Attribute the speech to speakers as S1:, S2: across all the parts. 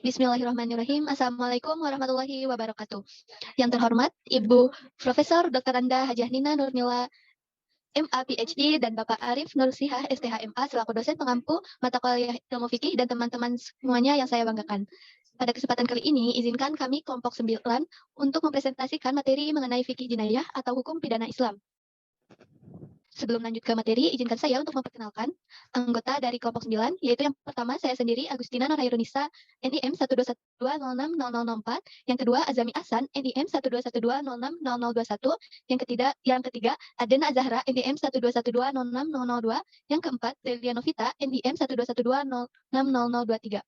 S1: Bismillahirrahmanirrahim. Assalamualaikum warahmatullahi wabarakatuh. Yang terhormat Ibu Profesor Dr. Anda Hajah Nina Nurmila, MA PhD, dan Bapak Arif Nursihah STHMA selaku dosen pengampu mata kuliah ilmu fikih dan teman-teman semuanya yang saya banggakan. Pada kesempatan kali ini, izinkan kami kelompok 9 untuk mempresentasikan materi mengenai fikih jinayah atau hukum pidana Islam. Sebelum lanjut ke materi, izinkan saya untuk memperkenalkan anggota dari kelompok 9, yaitu yang pertama saya sendiri, Agustina Nurhairunisa, NIM 121206004, yang kedua Azami Ahsan, NIM 121206021, yang ketiga Adena Zahra, NIM 121206002, yang keempat Delia Novita, NIM 121206023.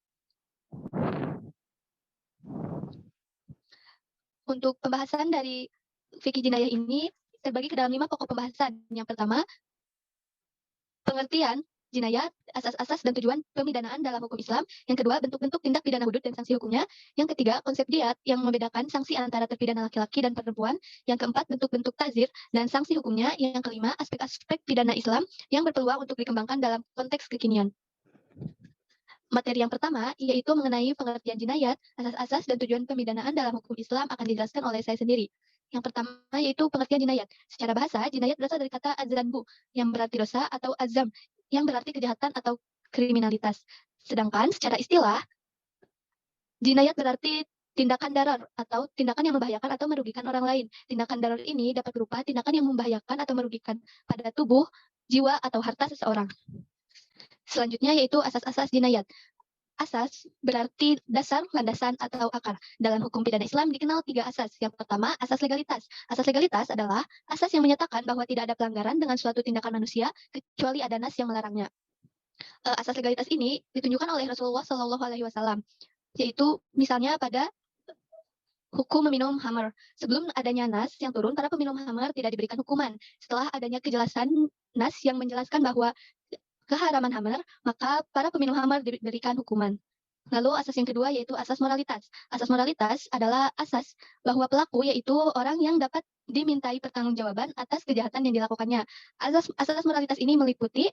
S1: Untuk pembahasan dari fikih jinayah ini terbagi ke dalam 5 pokok pembahasan. Yang pertama, pengertian jinayat, asas-asas dan tujuan pemidanaan dalam hukum Islam. Yang kedua, bentuk-bentuk tindak pidana hudud dan sanksi hukumnya. Yang ketiga, konsep diat yang membedakan sanksi antara terpidana laki-laki dan perempuan. Yang keempat, bentuk-bentuk ta'zir dan sanksi hukumnya. Yang kelima, aspek-aspek pidana Islam yang berpeluang untuk dikembangkan dalam konteks kekinian. Materi yang pertama, yaitu mengenai pengertian jinayat, asas-asas dan tujuan pemidanaan dalam hukum Islam akan dijelaskan oleh saya sendiri. Yang pertama, yaitu pengertian jinayat. Secara bahasa, jinayat berasal dari kata adzanbu, yang berarti dosa, atau azam, yang berarti kejahatan atau kriminalitas. Sedangkan secara istilah, jinayat berarti tindakan darar atau tindakan yang membahayakan atau merugikan orang lain. Tindakan darar ini dapat berupa tindakan yang membahayakan atau merugikan pada tubuh, jiwa, atau harta seseorang. Selanjutnya yaitu asas-asas jinayat. Asas berarti dasar, landasan, atau akar. Dalam hukum pidana Islam dikenal 3 asas. Yang pertama, asas legalitas. Asas legalitas adalah asas yang menyatakan bahwa tidak ada pelanggaran dengan suatu tindakan manusia kecuali ada nas yang melarangnya. Asas legalitas ini ditunjukkan oleh Rasulullah SAW, yaitu misalnya pada hukum meminum khamr. Sebelum adanya nas yang turun, para peminum khamr tidak diberikan hukuman. Setelah adanya kejelasan nas yang menjelaskan bahwa keharaman khamr, maka para peminum khamr diberikan hukuman. Lalu asas yang kedua yaitu asas moralitas. Asas moralitas adalah asas bahwa pelaku yaitu orang yang dapat dimintai pertanggungjawaban atas kejahatan yang dilakukannya. Asas moralitas ini meliputi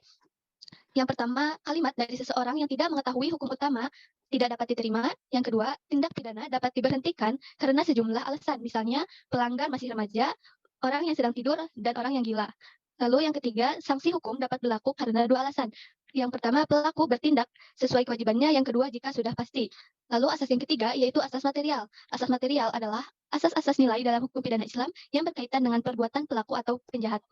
S1: yang pertama, kalimat dari seseorang yang tidak mengetahui hukum utama tidak dapat diterima. Yang kedua, tindak pidana dapat diberhentikan karena sejumlah alasan. Misalnya, pelanggar masih remaja, orang yang sedang tidur, dan orang yang gila. Lalu yang ketiga, sanksi hukum dapat berlaku karena 2 alasan. Yang pertama, pelaku bertindak sesuai kewajibannya. Yang kedua, jika sudah pasti. Lalu asas yang ketiga, yaitu asas material. Asas material adalah asas-asas nilai dalam hukum pidana Islam yang berkaitan dengan perbuatan pelaku atau penjahat.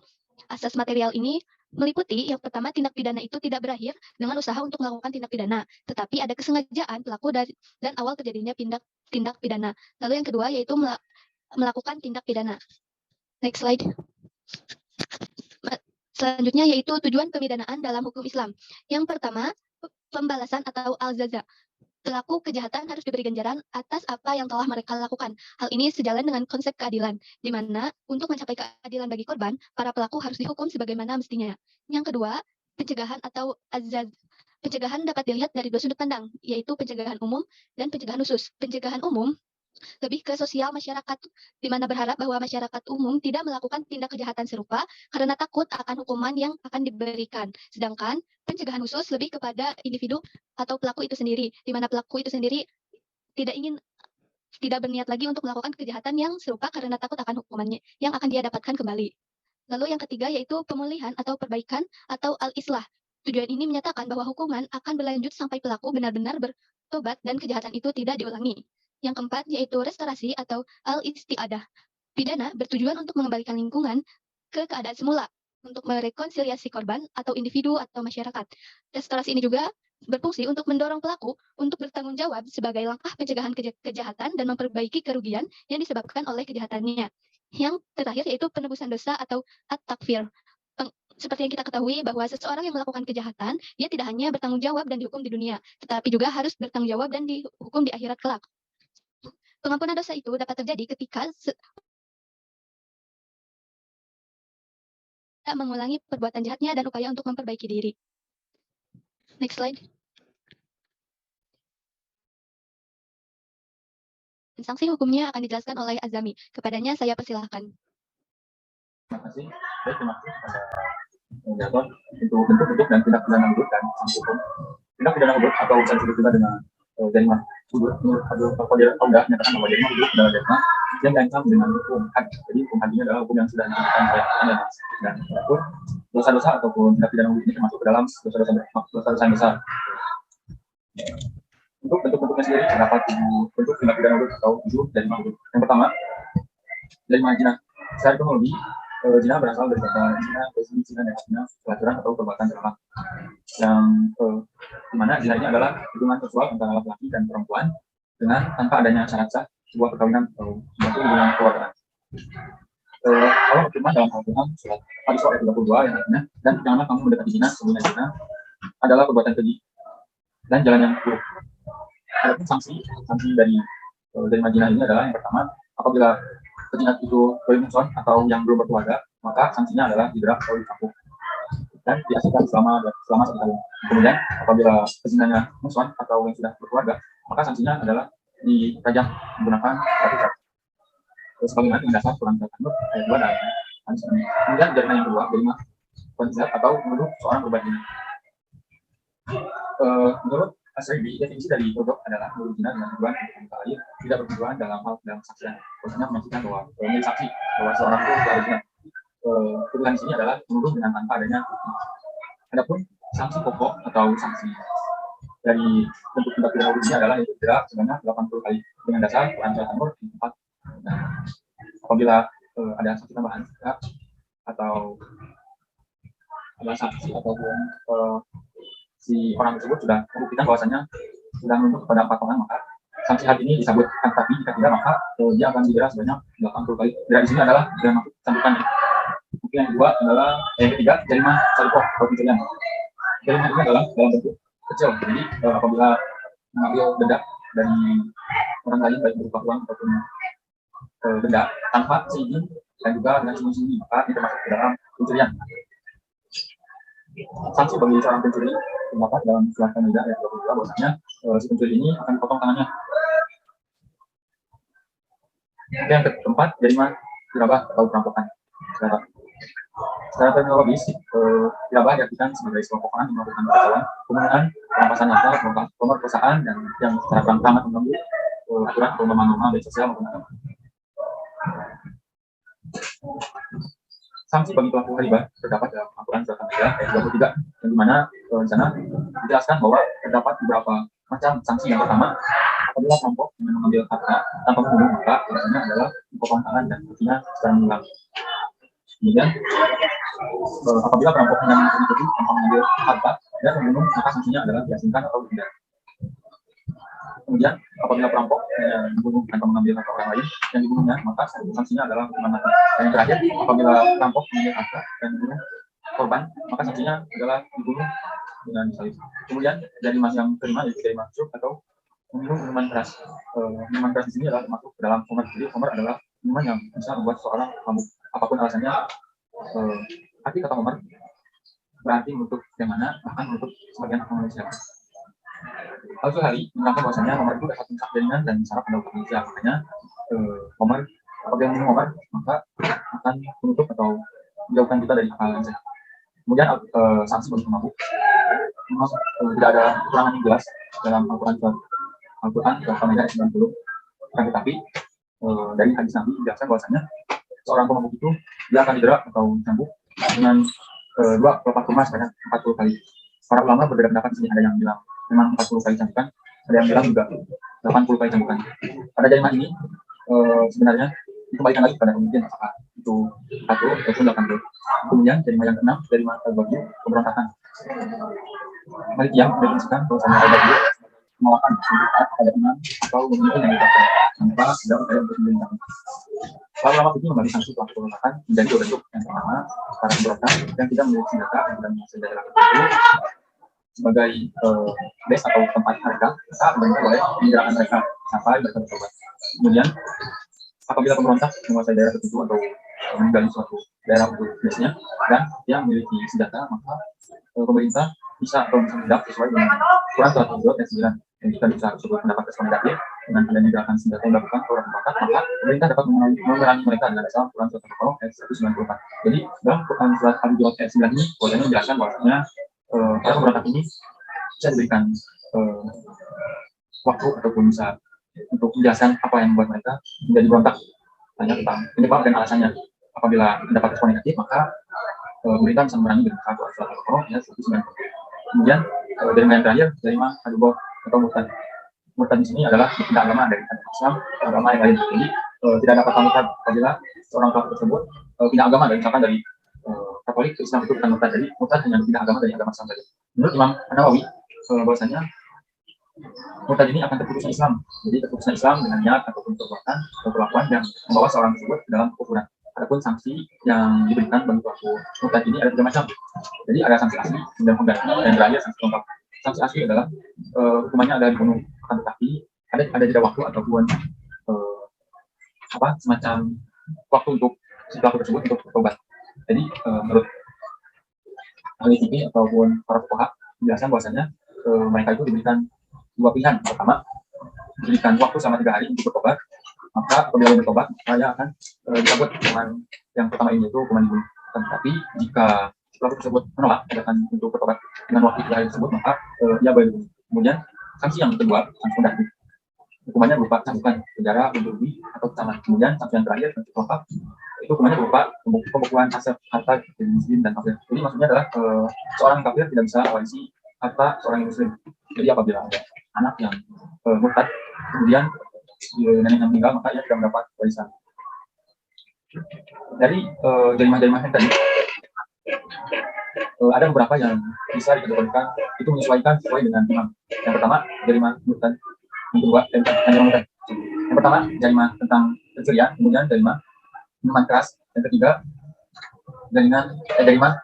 S1: Asas material ini meliputi yang pertama, tindak pidana itu tidak berakhir dengan usaha untuk melakukan tindak pidana, tetapi ada kesengajaan pelaku dan awal terjadinya tindak pidana. Lalu yang kedua yaitu melakukan tindak pidana. Next slide. Selanjutnya yaitu tujuan pemidanaan dalam hukum Islam. Yang pertama, pembalasan atau al-jaza. Pelaku kejahatan harus diberi ganjaran atas apa yang telah mereka lakukan. Hal ini sejalan dengan konsep keadilan, di mana untuk mencapai keadilan bagi korban, para pelaku harus dihukum sebagaimana mestinya. Yang kedua, pencegahan atau azaz. Pencegahan dapat dilihat dari 2 sudut pandang, yaitu pencegahan umum dan pencegahan khusus. Pencegahan umum lebih ke sosial masyarakat, di mana berharap bahwa masyarakat umum tidak melakukan tindak kejahatan serupa karena takut akan hukuman yang akan diberikan. Sedangkan pencegahan khusus lebih kepada individu atau pelaku itu sendiri, di mana pelaku itu sendiri tidak berniat lagi untuk melakukan kejahatan yang serupa karena takut akan hukumannya yang akan dia dapatkan kembali. Lalu yang ketiga yaitu pemulihan atau perbaikan atau al-islah. Tujuan ini menyatakan bahwa hukuman akan berlanjut sampai pelaku benar-benar bertobat dan kejahatan itu tidak diulangi. Yang keempat yaitu restorasi atau al-isti'adah. Pidana bertujuan untuk mengembalikan lingkungan ke keadaan semula, untuk merekonsiliasi korban atau individu atau masyarakat. Restorasi ini juga berfungsi untuk mendorong pelaku untuk bertanggung jawab sebagai langkah pencegahan kejahatan dan memperbaiki kerugian yang disebabkan oleh kejahatannya. Yang terakhir yaitu penebusan dosa atau at-takfir. Seperti yang kita ketahui bahwa seseorang yang melakukan kejahatan, dia tidak hanya bertanggung jawab dan dihukum di dunia, tetapi juga harus bertanggung jawab dan dihukum di akhirat kelak. Pengampunan dosa itu dapat terjadi ketika tidak mengulangi perbuatan jahatnya dan upaya untuk memperbaiki diri. Next slide. Sanksi hukumnya akan dijelaskan oleh Azami. Kepadanya saya persilahkan.
S2: Terima kasih. Baik, terima kasih kepada moderator untuk bentuk-bentuk dan tindak pidana hudud dan sanksi hukum. Tindak pidana hudud atau sanksi juga dengan jaringan menurut Qadir Audah menyatakan bahwa Jerman duduk adalah Jerman yang terancam dengan hukum had. Jadi hukum had ini adalah hukum yang sudah ditentukan oleh Anda, dan apapun dosa-dosa ataupun tindak pidana ini termasuk ke dalam dosa-dosa yang besar. Untuk bentuk-bentuknya sendiri terdapat 7 bentuk tindak pidana hudud atau 7 dari hudud. Yang pertama, dari zina. Secara kronologi, zina berasal dari kata zina, definisi zina dan zina pelacuran atau perbuatan terlarang. Yang dimana zina ini adalah hubungan seksual antara laki-laki dan perempuan dengan tanpa adanya syarat sah sebuah perkawinan atau suatu hubungan keluarga. Allah berfirman dalam Al-Quran surat Al-Isra ayat 32 yang artinya, dan janganlah kamu mendekati zina, sesungguhnya zina adalah perbuatan keji dan jalan yang buruk. Adapun sanksi dari zina ini adalah yang pertama, apabila zina itu bermusuhan atau yang belum berkeluarga, maka sanksinya adalah dijerat atau dicambuk dan diasingkan selama 1 tahun. Kemudian apabila zinanya musuhan atau yang sudah berkeluarga, maka sanksinya adalah dirajam menggunakan batu cap. Sebagaimana dengan dasar Quran Al-Nur ayat 2 dan hadis ini. Kemudian zina yang kedua, zina konsep atau menuduh seorang berbuat zina. Menurut Asy'ari, definisi dari hudud adalah menuduh zina dengan tujuan untuk lain, tidak bertujuan dalam kesaksian. Maksudnya memastikan bahwa menjadi saksi bahwa seorang itu tidak berzina. Tuduhan di sini adalah menuduh dengan tanpa adanya bukti. Adapun sanksi pokok atau sanksi dari bentuk tindak pidana hudud ini adalah yaitu denda sebanyak 80 kali dengan dasar Quran Al-Nur 4. Nah, apabila ada saksi tambahan atau ada saksi ataupun si orang tersebut sudah membuktikan bahwasanya sudah menuntut kepada 4 orang, maka sanksi had ini disebutkan, tapi jika tidak maka dia akan didera sebanyak 80 kali. Dera di sini adalah dera maksud sambutannya. Mungkin yang kedua adalah yang ketiga, jarima sarikoh atau pencurian. Jarima ini adalah dalam bentuk kecil, jadi apabila mengambil benda dari orang lain baik berupa uang ataupun benda tanpa seizin dan juga dengan sembunyi-sembunyi, maka ini termasuk ke dalam pencurian. Sanksi bagi seorang pencuri terdapat dalam surat Al-Maidah ayat 22 bahwasanya si pencuri ini akan dipotong tangannya. Yang keempat, jarima hirabah atau perampokan. Secara teknologis, hirabah diartikan sebagai sekelompok orang yang melakukan kekacauan, pembunuhan, perampasan harta, pemerkosaan, dan yang secara terang-terangan mengganggu aturan atau norma-norma baik sosial maupun agama. Sanksi bagi pelaku riba terdapat dalam Al-Quran surat Al-Maidah ayat 23, yang dimana di sana dijelaskan bahwa terdapat beberapa macam sanksi. Yang pertama, apabila perampok dengan mengambil harta tanpa membunuh, maka biasanya adalah dipotong tangan dan kakinya secara mengulang. Kemudian apabila perampok dengan mencuri tanpa mengambil harta dan membunuh, maka sanksinya adalah diasingkan atau denda. Kemudian apabila perampok membunuh tanpa mengambil harta orang lain yang dibunuhnya, maka sanksinya adalah hukuman mati. Dan yang terakhir, apabila perampok mengambil harta dan membunuh korban, maka sanksinya adalah dibunuh dengan salib. Kemudian dari yang kelima yaitu dari maksud atau meminum minuman keras. Minuman keras di sini adalah termasuk ke dalam khamar. Jadi khamar adalah minuman yang bisa membuat seorang mabuk. Apapun alasannya, arti kata khamar berarti menutup yang mana bahkan menutup sebagian akal manusia. Al-Zuhari menerangkan bahwasanya khamar itu dapat merusak jaringan dan saraf pada otak manusia. Makanya khamar, apabila minum khamar maka akan menutup atau menjauhkan kita dari akal yang sehat. Kemudian sanksi bagi pemabuk, memang tidak ada keterangan yang jelas dalam Al-Quran surat Al-Maidah 90. Tetapi dari hadis Nabi dijelaskan bahwasanya seorang pemabuk itu dia akan didera atau dicambuk dengan 2 kelopak kurma sebanyak 40 kali. Para ulama berbeda pendapat di sini, ada yang bilang memang 40 kali cambukan, ada yang bilang juga 80 kali cambukan. Pada jarimat ini sebenarnya dikembalikan lagi pada pemimpin apakah itu 40 ataupun 80. Kemudian jarimat yang ke-6 jarimat al-baghi, pemberontakan. Malikiyah mendefinisikan bahwasanya al-baghi penolakan pada imam atau pemimpin yang ditetapkan tanpa ada upaya untuk memerintahkan. Para ulama ini membagi sanksi pelaku pemberontakan menjadi 2 bentuk. Yang pertama, para pemberontak yang tidak memiliki senjata dan tidak memiliki senjata tertentu sebagai base atau tempat mereka, maka pemerintah boleh menyerahkan mereka sampai mereka bertobat. Kemudian apabila pemberontak menguasai daerah tertentu atau meninggali suatu daerah untuk base-nya dan yang memiliki senjata, maka pemerintah bisa atau bisa tidak sesuai dengan Quran surat Al-Hud ayat 9. Yang kita bisa sebut pendapat respon negatif dengan adanya gerakan senjata yang dilakukan oleh pemberontak, maka pemerintah dapat memerangi mereka dengan dasar Quran surat Al-Baqarah ayat 194. Jadi dalam Quran surat Al-Hud ayat 9 ini bolehnya menjelaskan bahwasanya para pemberontak ini bisa diberikan waktu ataupun bisa untuk menjelaskan apa yang membuat mereka menjadi berontak, hanya tentang penyebab dan alasannya. Apabila mendapat respon negatif, maka berita bisa mengurangi dengan satu atau koron ya 190. Kemudian dari yang terakhir, dari adubot atau murtad. Murtad di sini adalah tidak agama dari Islam, agama yang lain. Jadi tidak dapat murtad apabila seorang pelaku tersebut tidak agama, dan misalkan dari Katolik ke Islam itu bukan murtad. Jadi murtad hanya tidak agama dari agama Islam saja. Menurut Imam Nawawi, bahwasanya murtad ini akan terputusnya Islam. Jadi terputusnya Islam dengan niat ataupun perbuatan atau perlakuan yang membawa seorang tersebut ke dalam kekufuran. Adapun sanksi yang diberikan bagi pelaku murtad ini ada tiga macam. Jadi ada sanksi asli, kemudian pengganti, dan terakhir sanksi pelengkap. Sanksi asli adalah hukumannya adalah dibunuh, akan tetapi ada jeda waktu ataupun semacam waktu untuk si pelaku tersebut untuk bertobat. Jadi menurut ahli fikih ataupun para fuqaha menjelaskan bahwasanya mereka itu diberikan dua pilihan. Pertama, diberikan waktu selama 3 hari untuk bertobat, maka apabila bertobat saya akan dicabut hukuman yang pertama ini, yaitu hukuman dibunuh. Tetapi jika pelaku tersebut menolak ajakan untuk bertobat dengan waktu 3 hari tersebut, maka ia boleh dibunuh. Kemudian sanksi yang kedua, sanksi pengganti, hukumannya berupa cambukan, penjara, undur rugi atau kecaman. Kemudian sanksi yang terakhir, sanksi pelengkap, itu hukumannya berupa pembekuan aset harta muslim dan kafir. Jadi maksudnya adalah seorang kafir tidak bisa mewarisi harta seorang muslim. Jadi apabila ada anak yang murtad, kemudian neneknya meninggal, maka ia tidak mendapat warisan. Dari jarimah-jarimah yang tadi, ada beberapa yang bisa dikategorikan itu menyesuaikan sesuai dengan imam. Yang pertama, jarimah murtad. Yang kedua, jarimah murtad. Yang pertama, jarimah tentang pencurian, kemudian jarimah minuman keras. Yang ketiga, jarimah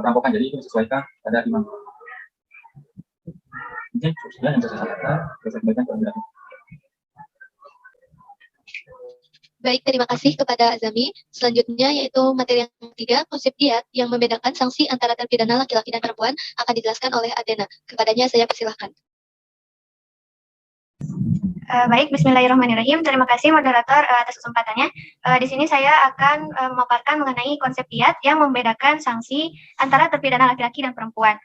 S2: perampokan. Jadi itu disesuaikan pada imam. Mungkin sekian yang bisa saya sampaikan. Saya sampaikan terlebih dahulu.
S1: Baik, terima kasih kepada Azami. Selanjutnya yaitu materi yang ketiga, konsep diat yang membedakan sanksi antara terpidana laki-laki dan perempuan akan dijelaskan oleh Adena. Kepadanya saya persilahkan.
S3: Baik, bismillahirrahmanirrahim. Terima kasih moderator atas kesempatannya. Di sini saya akan memaparkan mengenai konsep diat yang membedakan sanksi antara terpidana laki-laki dan perempuan.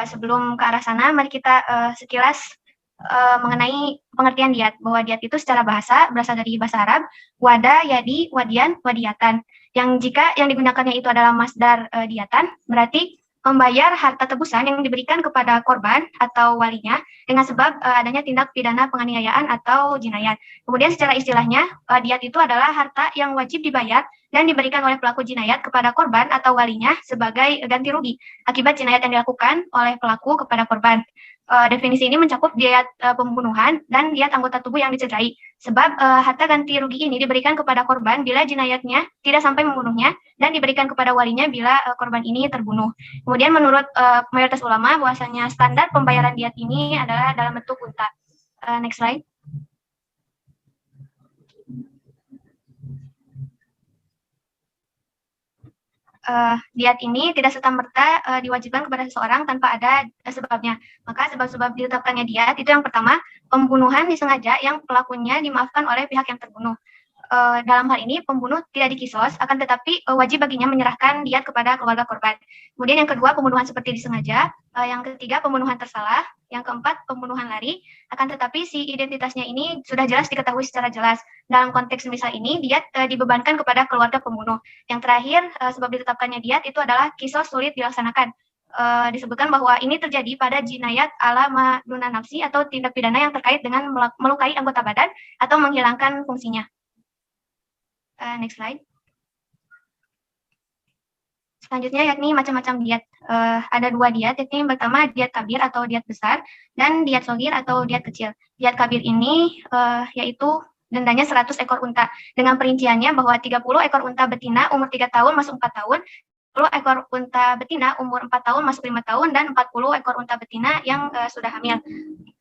S3: Sebelum ke arah sana, mari kita sekilas mengenai pengertian diat, bahwa diat itu secara bahasa berasal dari bahasa Arab wada, yadi, wadian, wadiatan, yang jika yang digunakannya itu adalah masdar diatan, berarti membayar harta tebusan yang diberikan kepada korban atau walinya dengan sebab adanya tindak pidana penganiayaan atau jinayat. Kemudian secara istilahnya, diat itu adalah harta yang wajib dibayar dan diberikan oleh pelaku jinayat kepada korban atau walinya sebagai ganti rugi akibat jinayat yang dilakukan oleh pelaku kepada korban. Definisi ini mencakup diat pembunuhan dan diat anggota tubuh yang dicederai. Sebab harta ganti rugi ini diberikan kepada korban bila jinayatnya tidak sampai membunuhnya dan diberikan kepada walinya bila korban ini terbunuh. Kemudian menurut mayoritas ulama bahwasanya standar pembayaran diat ini adalah dalam bentuk unta. Next slide. Diat ini tidak serta-merta diwajibkan kepada seseorang tanpa ada sebabnya. Maka sebab-sebab ditetapkannya diat itu yang pertama, pembunuhan disengaja yang pelakunya dimaafkan oleh pihak yang terbunuh. Dalam hal ini pembunuh tidak dikisos, akan tetapi wajib baginya menyerahkan diat kepada keluarga korban. Kemudian yang kedua, pembunuhan seperti disengaja. Yang ketiga, pembunuhan tersalah. Yang keempat, pembunuhan lari. Akan tetapi si identitasnya ini sudah jelas diketahui secara jelas. Dalam konteks misal ini, diat dibebankan kepada keluarga pembunuh. Yang terakhir, sebab ditetapkannya diat itu adalah kisos sulit dilaksanakan. Disebutkan bahwa ini terjadi pada jinayat ala maduna nafsi atau tindak pidana yang terkait dengan melukai anggota badan atau menghilangkan fungsinya. Next slide. Selanjutnya yakni macam-macam diat. Ada 2 diat, yakni yang pertama diat kabir atau diat besar dan diat sogir atau diat kecil. Diat kabir ini yaitu dendanya 100 ekor unta dengan perinciannya bahwa 30 ekor unta betina umur 3 tahun masuk 4 tahun, 10 ekor unta betina umur 4 tahun masuk 5 tahun, dan 40 ekor unta betina yang sudah hamil.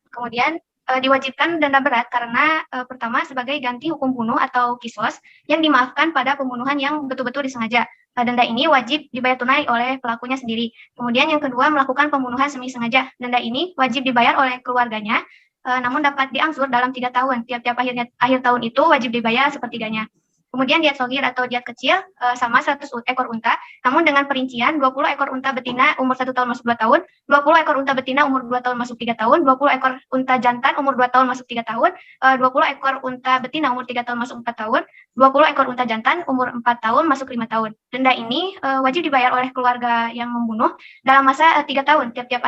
S3: Kemudian diwajibkan denda berat karena pertama sebagai ganti hukum bunuh atau kisos yang dimaafkan pada pembunuhan yang betul-betul disengaja. Denda ini wajib dibayar tunai oleh pelakunya sendiri. Kemudian yang kedua, melakukan pembunuhan semi sengaja. Denda ini wajib dibayar oleh keluarganya, namun dapat diangsur dalam 3 tahun. Tiap-tiap akhir tahun itu wajib dibayar sepertiganya. Kemudian diat sogir atau diat kecil sama 100 ekor unta, namun dengan perincian 20 ekor unta betina umur 1 tahun masuk 2 tahun, 20 ekor unta betina umur 2 tahun masuk 3 tahun, 20 ekor unta jantan umur 2 tahun masuk 3 tahun, 20 ekor unta betina umur 3 tahun masuk 4 tahun, 20 ekor unta jantan umur 4 tahun masuk 5 tahun. Denda ini wajib dibayar oleh keluarga yang membunuh dalam masa 3 tahun. Tiap-tiap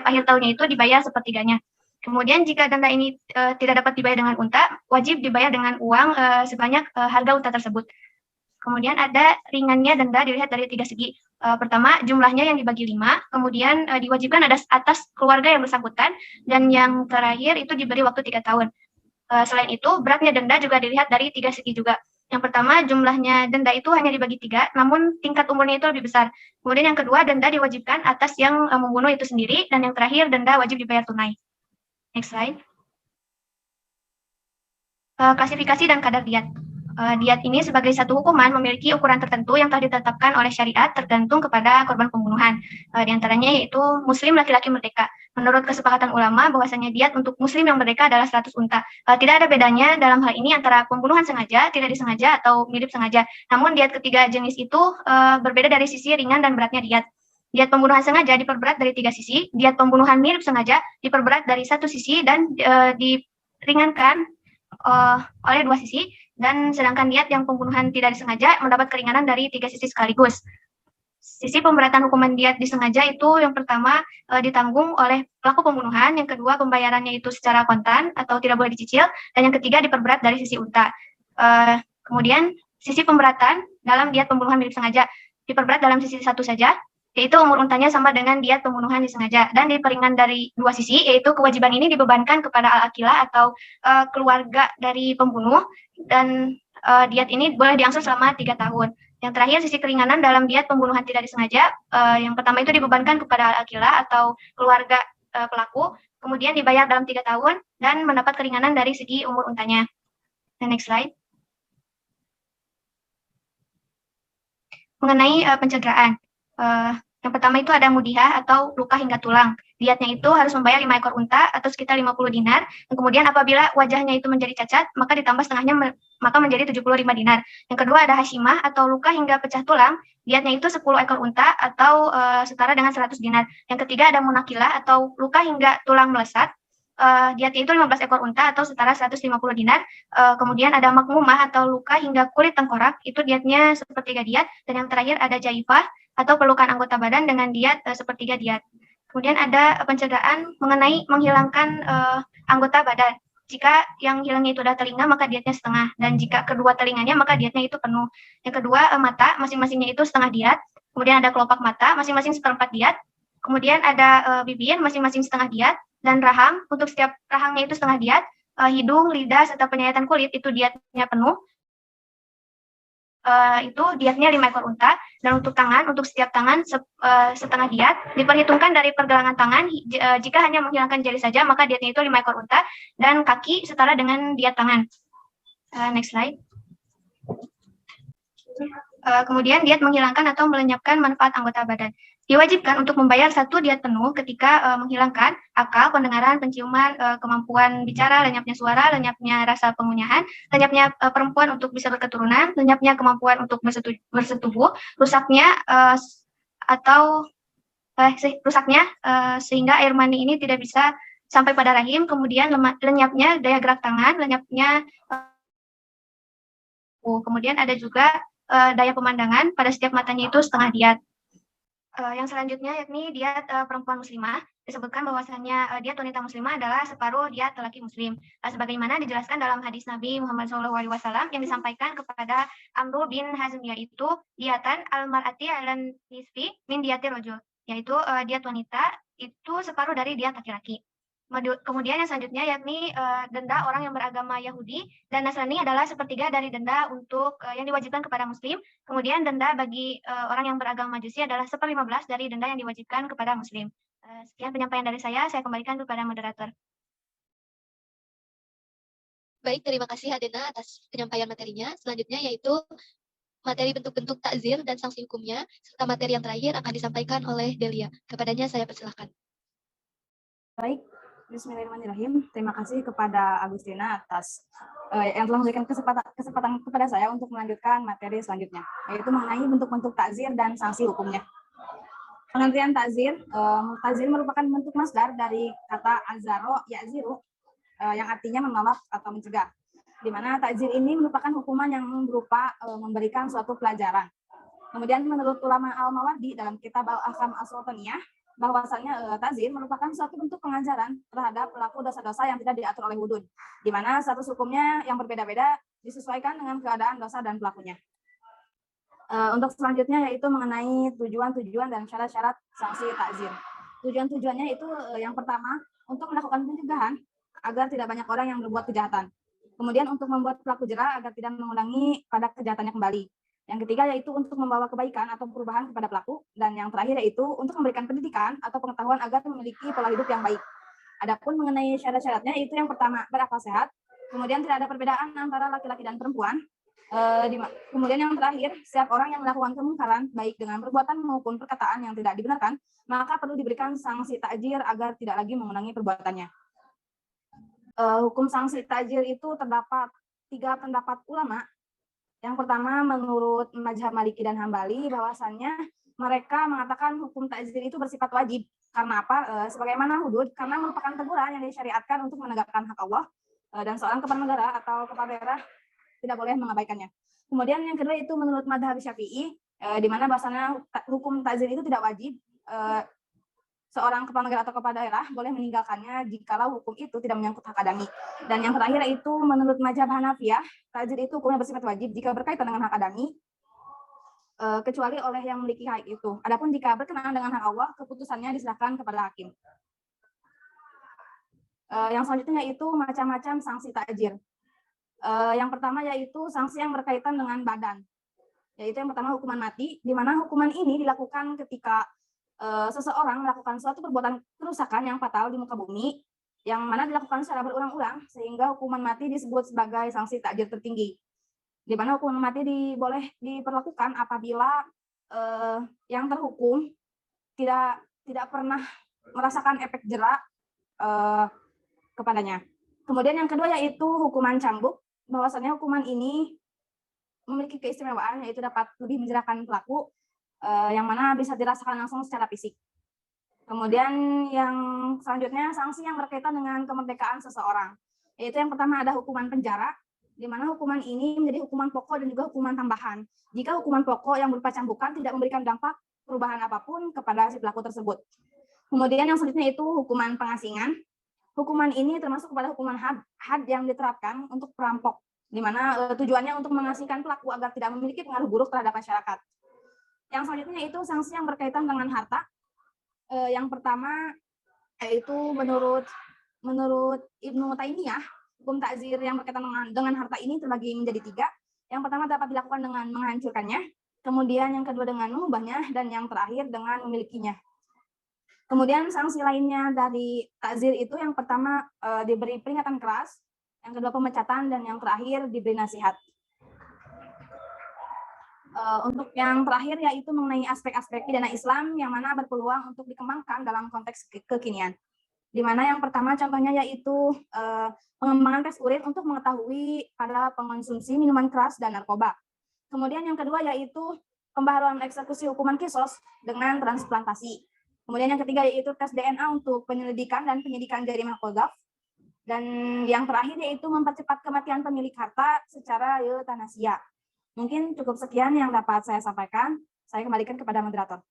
S3: akhir tahunnya itu dibayar sepertiganya. Kemudian jika denda ini tidak dapat dibayar dengan unta, wajib dibayar dengan uang sebanyak harga unta tersebut. Kemudian ada ringannya denda dilihat dari 3 segi. Pertama, jumlahnya yang dibagi 5, kemudian diwajibkan ada atas keluarga yang bersangkutan, dan yang terakhir itu diberi waktu 3 tahun. Selain itu, beratnya denda juga dilihat dari 3 segi juga. Yang pertama, jumlahnya denda itu hanya dibagi 3, namun tingkat umurnya itu lebih besar. Kemudian yang kedua, denda diwajibkan atas yang membunuh itu sendiri, dan yang terakhir, denda wajib dibayar tunai. Next slide. Klasifikasi dan kadar diat. Diat ini sebagai satu hukuman memiliki ukuran tertentu yang telah ditetapkan oleh syariat tergantung kepada korban pembunuhan. Di antaranya yaitu muslim laki-laki merdeka. Menurut kesepakatan ulama bahwasanya diat untuk muslim yang merdeka adalah 100 unta. Tidak ada bedanya dalam hal ini antara pembunuhan sengaja, tidak disengaja, atau mirip sengaja. Namun diat ketiga jenis itu berbeda dari sisi ringan dan beratnya diat. Diat pembunuhan sengaja diperberat dari 3 sisi, diat pembunuhan mirip sengaja diperberat dari 1 sisi dan diringankan oleh 2 sisi, dan sedangkan diat yang pembunuhan tidak disengaja mendapat keringanan dari 3 sisi sekaligus. Sisi pemberatan hukuman diat disengaja itu yang pertama ditanggung oleh pelaku pembunuhan, yang kedua pembayarannya itu secara kontan atau tidak boleh dicicil, dan yang ketiga diperberat dari sisi unta. Kemudian sisi pemberatan dalam diat pembunuhan mirip sengaja diperberat dalam sisi satu saja, yaitu umur untanya sama dengan diat pembunuhan disengaja, dan diperingan dari 2 sisi, yaitu kewajiban ini dibebankan kepada al-akilah atau keluarga dari pembunuh, dan diat ini boleh diangsur selama 3 tahun. Yang terakhir, sisi keringanan dalam diat pembunuhan tidak disengaja, yang pertama itu dibebankan kepada al-akilah atau keluarga pelaku, kemudian dibayar dalam 3 tahun, dan mendapat keringanan dari segi umur untanya. Dan next slide. Mengenai pencederaan. Yang pertama itu ada mudihah atau luka hingga tulang. Diatnya itu harus membayar 5 ekor unta atau sekitar 50 dinar. Dan kemudian apabila wajahnya itu menjadi cacat, maka ditambah setengahnya maka menjadi 75 dinar. Yang kedua ada hashimah atau luka hingga pecah tulang. Diatnya itu 10 ekor unta atau setara dengan 100 dinar. Yang ketiga ada munakilah atau luka hingga tulang melesat. Diatnya itu 15 ekor unta atau setara 150 dinar. Kemudian ada makmumah atau luka hingga kulit tengkorak, itu diatnya sepertiga diat. Dan yang terakhir ada jaifah atau pelukan anggota badan dengan diat sepertiga diat. Kemudian ada pencederaan mengenai menghilangkan anggota badan. Jika yang hilangnya itu adalah telinga, maka diatnya setengah. Dan jika kedua telinganya, maka diatnya itu penuh. Yang kedua, mata, masing-masingnya itu setengah diat. Kemudian ada kelopak mata, masing-masing seperempat diat. Kemudian ada bibir, masing-masing setengah diat. Dan rahang, untuk setiap rahangnya itu setengah diat. Hidung, lidah, serta penyayatan kulit, itu diatnya penuh. Itu diatnya 5 ekor unta, dan untuk tangan, untuk setiap tangan setengah diat, diperhitungkan dari pergelangan tangan. Jika hanya menghilangkan jari saja, maka diatnya itu 5 ekor unta, dan kaki setara dengan diat tangan. Next slide. Kemudian diat menghilangkan atau melenyapkan manfaat anggota badan. Diwajibkan untuk membayar 1 diat penuh ketika menghilangkan akal, pendengaran, penciuman, kemampuan bicara, lenyapnya suara, lenyapnya rasa pengunyahan, lenyapnya perempuan untuk bisa berketurunan, lenyapnya kemampuan untuk bersetubuh, rusaknya sehingga air mani ini tidak bisa sampai pada rahim, kemudian lenyapnya daya gerak tangan, lenyapnya kemudian ada juga daya pemandangan pada setiap matanya itu setengah diat. Yang selanjutnya yakni diat perempuan muslimah. Disebutkan bahwasannya diat wanita muslimah adalah separuh diat lelaki muslim. Sebagaimana dijelaskan dalam hadis Nabi Muhammad SAW yang disampaikan kepada Amru bin Hazm, yaitu diatan al-mar'ati alan nisfi min diati rojul, yaitu diat wanita itu separuh dari diat laki-laki. Kemudian yang selanjutnya yakni denda orang yang beragama Yahudi dan Nasrani adalah sepertiga dari denda untuk yang diwajibkan kepada Muslim. Kemudian denda bagi orang yang beragama Majusi adalah 1/15 dari denda yang diwajibkan kepada Muslim. Sekian penyampaian dari saya kembalikan kepada moderator.
S1: Baik, terima kasih Hadena atas penyampaian materinya. Selanjutnya yaitu materi bentuk-bentuk takzir dan sanksi hukumnya, serta materi yang terakhir akan disampaikan oleh Delia. Kepadanya saya persilakan.
S4: Baik. Bismillahirrahmanirrahim. Terima kasih kepada Agustina atas yang telah memberikan kesempatan kepada saya untuk melanjutkan materi selanjutnya, yaitu mengenai bentuk-bentuk takzir dan sanksi hukumnya. Pengertian takzir, takzir merupakan bentuk masdar dari kata azaro ya'ziru, yang artinya menolak atau mencegah. Di mana takzir ini merupakan hukuman yang berupa memberikan suatu pelajaran. Kemudian menurut ulama Al-Mawardi dalam kitab Al-Ahkam As-Sultaniyah, bahwasanya takzir merupakan suatu bentuk pengajaran terhadap pelaku dosa-dosa yang tidak diatur oleh hudud, di mana status hukumnya yang berbeda-beda disesuaikan dengan keadaan dosa dan pelakunya. Untuk selanjutnya yaitu mengenai tujuan-tujuan dan syarat-syarat sanksi takzir. Tujuan-tujuannya itu yang pertama untuk melakukan pencegahan agar tidak banyak orang yang berbuat kejahatan. Kemudian untuk membuat pelaku jera agar tidak mengulangi pada kejahatannya kembali. Yang ketiga yaitu untuk membawa kebaikan atau perubahan kepada pelaku. Dan yang terakhir yaitu untuk memberikan pendidikan atau pengetahuan agar memiliki pola hidup yang baik. Adapun mengenai syarat-syaratnya itu yang pertama berakal sehat. Kemudian tidak ada perbedaan antara laki-laki dan perempuan. Kemudian yang terakhir, setiap orang yang melakukan kemungkaran baik dengan perbuatan maupun perkataan yang tidak dibenarkan, maka perlu diberikan sanksi takjir agar tidak lagi mengulangi perbuatannya. Hukum sanksi takjir itu terdapat 3 pendapat ulama. Yang pertama menurut mazhab Maliki dan Hambali bahwasannya mereka mengatakan hukum takzir itu bersifat wajib. Karena apa? Sebagaimana hudud, karena merupakan teguran yang disyariatkan untuk menegakkan hak Allah, dan seorang kepala negara atau kepala daerah tidak boleh mengabaikannya. Kemudian yang kedua itu menurut mazhab Syafi'i, di mana bahwasanya hukum takzir itu tidak wajib. Seorang kepala negara atau kepala daerah boleh meninggalkannya jikalau hukum itu tidak menyangkut hak adami. Dan yang terakhir itu menurut mazhab Hanafiyah, takzir itu hukumnya bersifat wajib jika berkaitan dengan hak adami, kecuali oleh yang memiliki hak itu. Adapun jika berkenaan dengan hak Allah, keputusannya diserahkan kepada hakim. Yang selanjutnya yaitu macam-macam sanksi takzir. Yang pertama yaitu sanksi yang berkaitan dengan badan, yaitu yang pertama hukuman mati, di mana hukuman ini dilakukan ketika seseorang melakukan suatu perbuatan kerusakan yang fatal di muka bumi, yang mana dilakukan secara berulang-ulang, sehingga hukuman mati disebut sebagai sanksi takjir tertinggi. Di mana hukuman mati boleh diperlakukan apabila yang terhukum tidak pernah merasakan efek jera kepadanya. Kemudian yang kedua yaitu hukuman cambuk, bahwasanya hukuman ini memiliki keistimewaan, yaitu dapat lebih menjerahkan pelaku, yang mana bisa dirasakan langsung secara fisik. Kemudian yang selanjutnya sanksi yang berkaitan dengan kemerdekaan seseorang, yaitu yang pertama ada hukuman penjara, di mana hukuman ini menjadi hukuman pokok dan juga hukuman tambahan. Jika hukuman pokok yang berupa cambukan tidak memberikan dampak perubahan apapun kepada si pelaku tersebut. Kemudian yang selanjutnya itu hukuman pengasingan. Hukuman ini termasuk kepada hukuman had yang diterapkan untuk perampok, di mana tujuannya untuk mengasingkan pelaku agar tidak memiliki pengaruh buruk terhadap masyarakat. Yang selanjutnya itu sanksi yang berkaitan dengan harta. Yang pertama yaitu menurut Ibnu Taimiyah, hukum takzir yang berkaitan dengan harta ini terbagi menjadi 3. Yang pertama dapat dilakukan dengan menghancurkannya, kemudian yang kedua dengan mengubahnya, dan yang terakhir dengan memilikinya. Kemudian sanksi lainnya dari takzir itu yang pertama diberi peringatan keras, yang kedua pemecatan, dan yang terakhir diberi nasihat. Untuk yang terakhir yaitu mengenai aspek-aspek pidana Islam yang mana berpeluang untuk dikembangkan dalam konteks kekinian. Di mana yang pertama contohnya yaitu pengembangan tes urin untuk mengetahui pada pengonsumsi minuman keras dan narkoba. Kemudian yang kedua yaitu pembaharuan eksekusi hukuman kisos dengan transplantasi. Kemudian yang ketiga yaitu tes DNA untuk penyelidikan dan penyidikan jarimah qadzaf. Dan yang terakhir yaitu mempercepat kematian pemilik harta secara eutanasia. Mungkin cukup sekian yang dapat saya sampaikan. Saya kembalikan kepada moderator.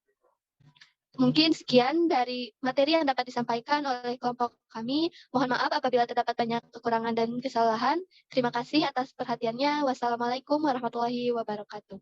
S1: Mungkin sekian dari materi yang dapat disampaikan oleh kelompok kami. Mohon maaf apabila terdapat banyak kekurangan dan kesalahan. Terima kasih atas perhatiannya. Wassalamualaikum warahmatullahi wabarakatuh.